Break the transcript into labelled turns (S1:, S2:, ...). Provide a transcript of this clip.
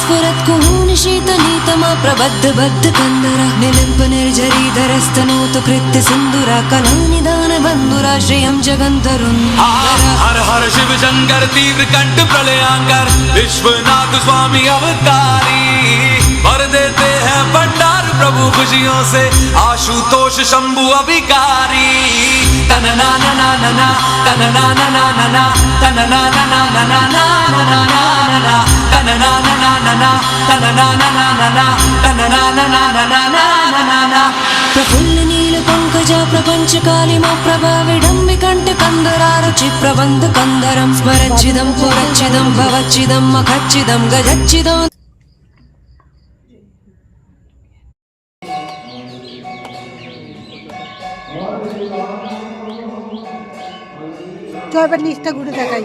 S1: स्फुरत् कुहूनिशीतनीतमा प्रबद्ध बद्ध कंदरा निलिम्प निर्झरीधरस्तनोतु कृत्य सिन्दूरा कलानिदान बन्धुरा श्रियं जगन्तरुन्धरा।
S2: हर हर शिव शंकर तीव्र कंठ प्रलयांकर विश्वनाथ स्वामी अवतारी भर देते हैं भंडार प्रभु खुशियों से आशुतोष शंभु अभिकारी। तनना ना ना ना ना तनना ना ना ना ना तनना ना ना ना ना ना ना ना तनना ना ना ना ना तनना ना ना ना ना तनना ना ना ना ना ना ना।
S1: प्रफुल्ल नील पंकजा प्रपंच कालिमा प्रभा विडम्बि कंठ कंदरा रुचि प्रबंध कंदरं स्मरच्चिदं पुरच्चिदं भवच्चिदं मखच्चिदं गजच्चिदं।
S3: তো এবার নিচটা ঘুরে দেখাই।